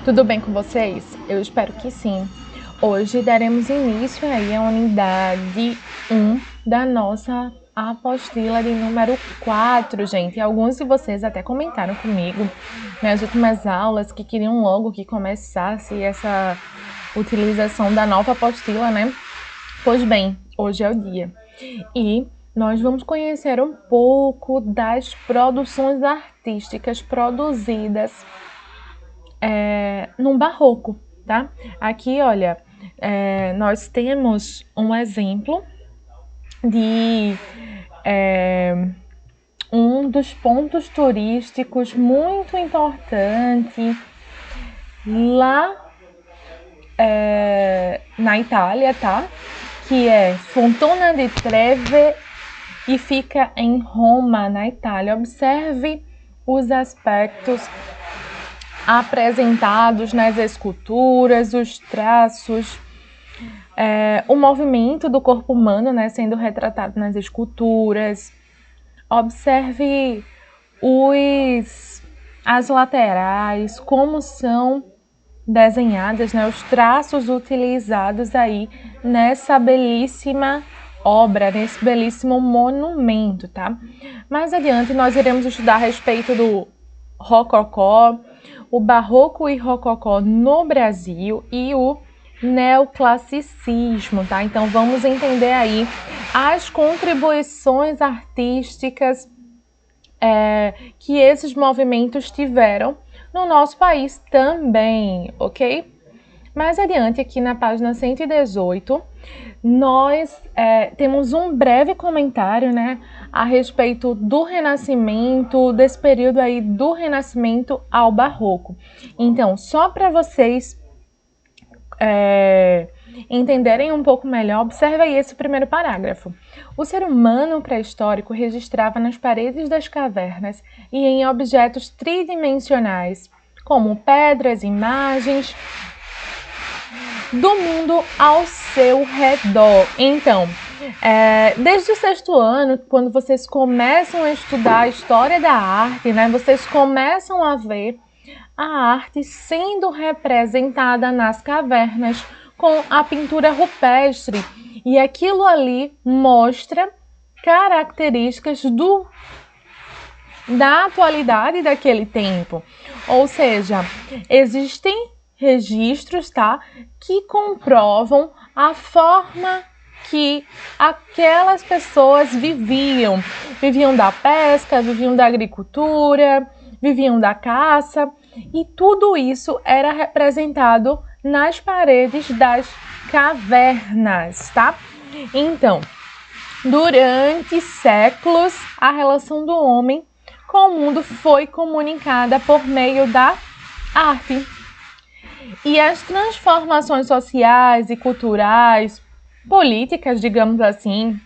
Tudo bem com vocês? Eu espero que sim. Hoje daremos início aí à unidade 1 da nossa apostila de número 4, gente. Alguns de vocês até comentaram comigo nas últimas aulas que queriam logo que começasse essa utilização da nova apostila, né? Pois bem, hoje é o dia. E nós vamos conhecer um pouco das produções artísticas produzidas no barroco, tá? Aqui, olha, nós temos um exemplo de um dos pontos turísticos muito importante lá na Itália, tá? Que é Fontana di Trevi e fica em Roma, na Itália. Observe os aspectos apresentados nas esculturas, os traços, o movimento do corpo humano, né, sendo retratado nas esculturas. Observe as laterais, como são desenhadas, né, os traços utilizados aí nessa belíssima obra, nesse belíssimo monumento, tá? Mais adiante nós iremos estudar a respeito do rococó, o barroco e rococó no Brasil e o neoclassicismo, tá? Então vamos entender aí as contribuições artísticas que esses movimentos tiveram no nosso país também, ok? Mais adiante, aqui na página 118, nós temos um breve comentário, né, a respeito do Renascimento, desse período aí do Renascimento ao Barroco. Então, só para vocês entenderem um pouco melhor, observe aí esse primeiro parágrafo. O ser humano pré-histórico registrava nas paredes das cavernas e em objetos tridimensionais, como pedras, imagens do mundo ao seu redor. Então, desde o 6º ano, quando vocês começam a estudar a história da arte, né, vocês começam a ver a arte sendo representada nas cavernas com a pintura rupestre. E aquilo ali mostra características da atualidade daquele tempo. Ou seja, existem registros, tá, que comprovam a forma que aquelas pessoas viviam. Viviam da pesca, viviam da agricultura, viviam da caça, e tudo isso era representado nas paredes das cavernas, tá? Então, durante séculos, a relação do homem com o mundo foi comunicada por meio da arte. E as transformações sociais e culturais, políticas, digamos assim,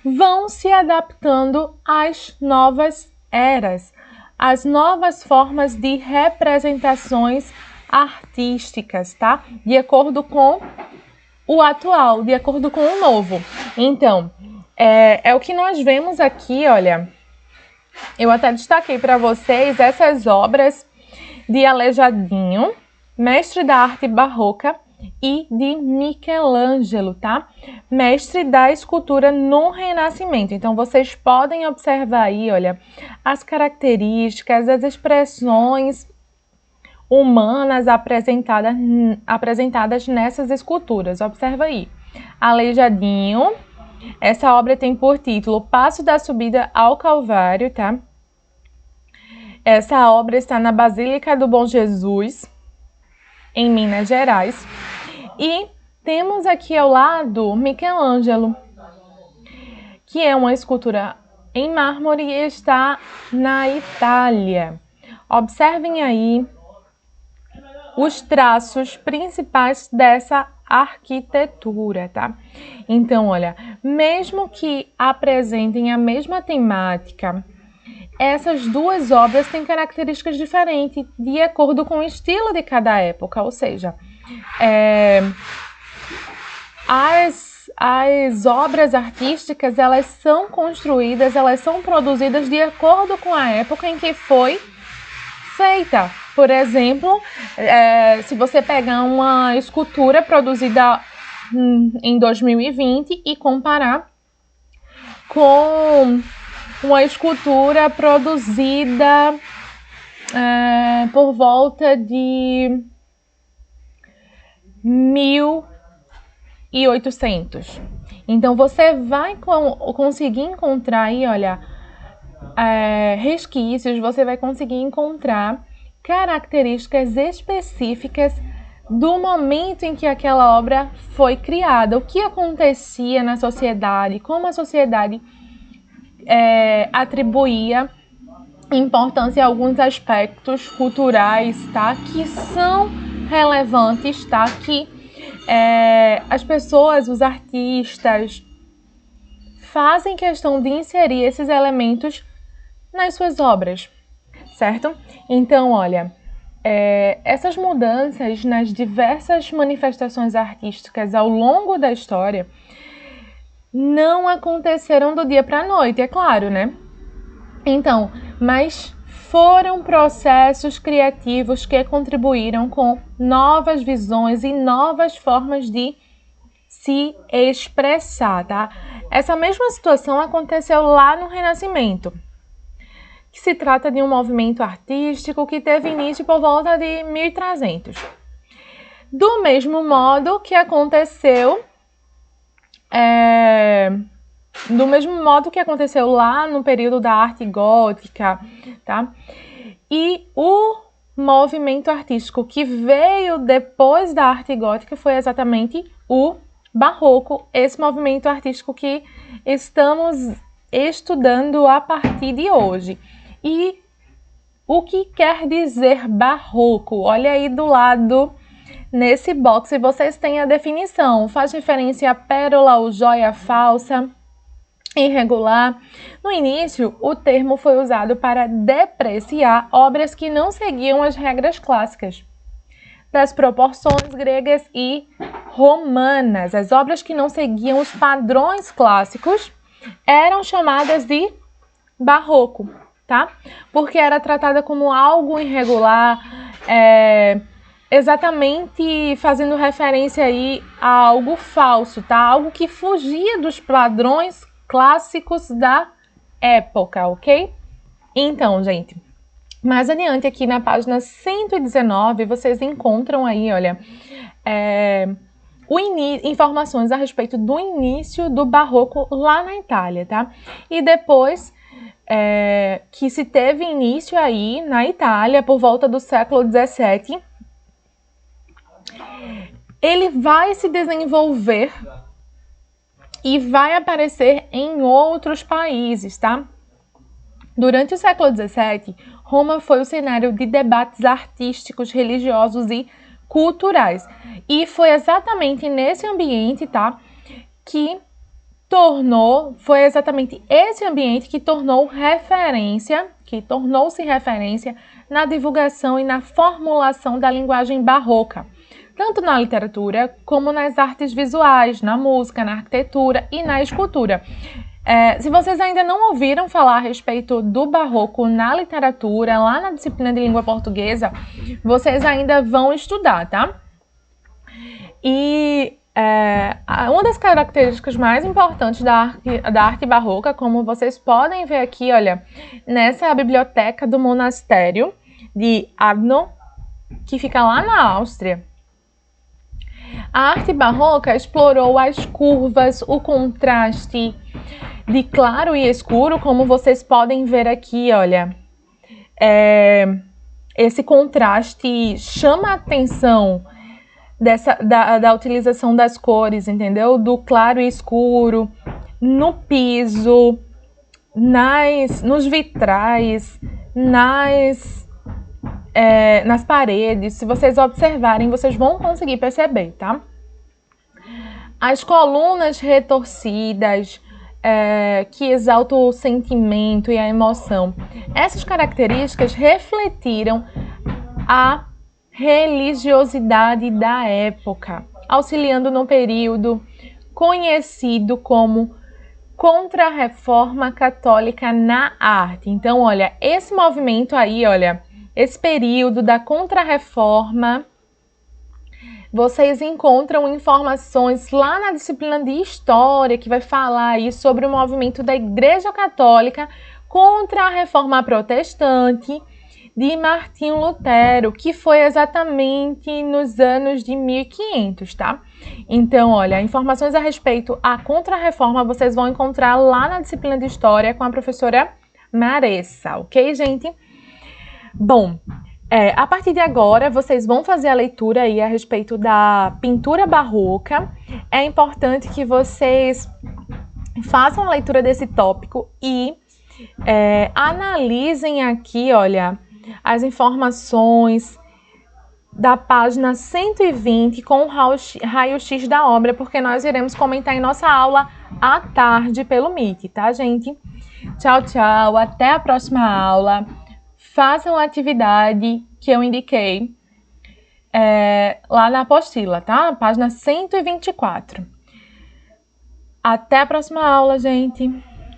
vão se adaptando às novas eras, às novas formas de representações artísticas, tá? De acordo com o atual, de acordo com o novo. Então, é o que nós vemos aqui, olha. Eu até destaquei para vocês essas obras de Aleijadinho, mestre da arte barroca, e de Michelangelo, tá? Mestre da escultura no Renascimento. Então, vocês podem observar aí, olha, as características, as expressões humanas apresentadas nessas esculturas. Observa aí. Aleijadinho. Essa obra tem por título Passo da Subida ao Calvário, tá? Essa obra está na Basílica do Bom Jesus, em Minas Gerais. E temos aqui ao lado Michelangelo, que é uma escultura em mármore e está na Itália. Observem aí os traços principais dessa arquitetura, tá? Então, olha, mesmo que apresentem a mesma temática, essas duas obras têm características diferentes de acordo com o estilo de cada época, ou seja, as obras artísticas, elas são construídas, elas são produzidas de acordo com a época em que foi feita. Por exemplo, se você pegar uma escultura produzida em 2020 e comparar com uma escultura produzida por volta de 1800. Então, você vai conseguir encontrar aí, olha, resquícios, você vai conseguir encontrar características específicas do momento em que aquela obra foi criada, o que acontecia na sociedade, como a sociedade atribuía importância a alguns aspectos culturais, tá? Que são relevantes, tá? Que as pessoas, os artistas, fazem questão de inserir esses elementos nas suas obras, certo? Então, olha, essas mudanças nas diversas manifestações artísticas ao longo da história não aconteceram do dia para a noite, é claro, né? Então, mas foram processos criativos que contribuíram com novas visões e novas formas de se expressar, tá? Essa mesma situação aconteceu lá no Renascimento, que se trata de um movimento artístico que teve início por volta de 1300. Do mesmo modo que aconteceu lá no período da arte gótica, tá? E o movimento artístico que veio depois da arte gótica foi exatamente o barroco, esse movimento artístico que estamos estudando a partir de hoje. E o que quer dizer barroco? Olha aí do lado, nesse box, vocês têm a definição. Faz referência a pérola ou joia falsa, irregular. No início, o termo foi usado para depreciar obras que não seguiam as regras clássicas das proporções gregas e romanas. As obras que não seguiam os padrões clássicos eram chamadas de barroco, tá? Porque era tratada como algo irregular, exatamente fazendo referência aí a algo falso, tá? Algo que fugia dos padrões clássicos da época, ok? Então, gente, mais adiante aqui na página 119, vocês encontram aí, olha, informações a respeito do início do barroco lá na Itália, tá? E depois que se teve início aí na Itália por volta do século XVII, ele vai se desenvolver e vai aparecer em outros países, tá? Durante o século XVII, Roma foi o cenário de debates artísticos, religiosos e culturais. E foi exatamente nesse ambiente, tá, foi exatamente esse ambiente que tornou-se referência na divulgação e na formulação da linguagem barroca, tanto na literatura como nas artes visuais, na música, na arquitetura e na escultura. Se vocês ainda não ouviram falar a respeito do barroco na literatura, lá na disciplina de língua portuguesa, vocês ainda vão estudar, tá? E uma das características mais importantes da arte barroca, como vocês podem ver aqui, olha, nessa biblioteca do monastério de Arno, que fica lá na Áustria. A arte barroca explorou as curvas, o contraste de claro e escuro, como vocês podem ver aqui, olha. Esse contraste chama a atenção da utilização das cores, entendeu? Do claro e escuro, no piso, nos vitrais, nas paredes. Se vocês observarem, vocês vão conseguir perceber, tá? As colunas retorcidas, que exaltam o sentimento e a emoção. Essas características refletiram a religiosidade da época, auxiliando no período conhecido como Contra-Reforma Católica na arte. Então, olha, esse movimento aí, olha, esse período da Contra-Reforma, vocês encontram informações lá na disciplina de História, que vai falar aí sobre o movimento da Igreja Católica contra a Reforma Protestante de Martinho Lutero, que foi exatamente nos anos de 1500, tá? Então, olha, informações a respeito à Contra-Reforma vocês vão encontrar lá na disciplina de História com a professora Maressa, ok, gente? Bom, a partir de agora, vocês vão fazer a leitura aí a respeito da pintura barroca. É importante que vocês façam a leitura desse tópico e analisem aqui, olha, as informações da página 120 com o raio-x da obra, porque nós iremos comentar em nossa aula à tarde pelo Meet, tá, gente? Tchau, tchau, até a próxima aula. Façam a atividade que eu indiquei lá na apostila, tá? Página 124. Até a próxima aula, gente!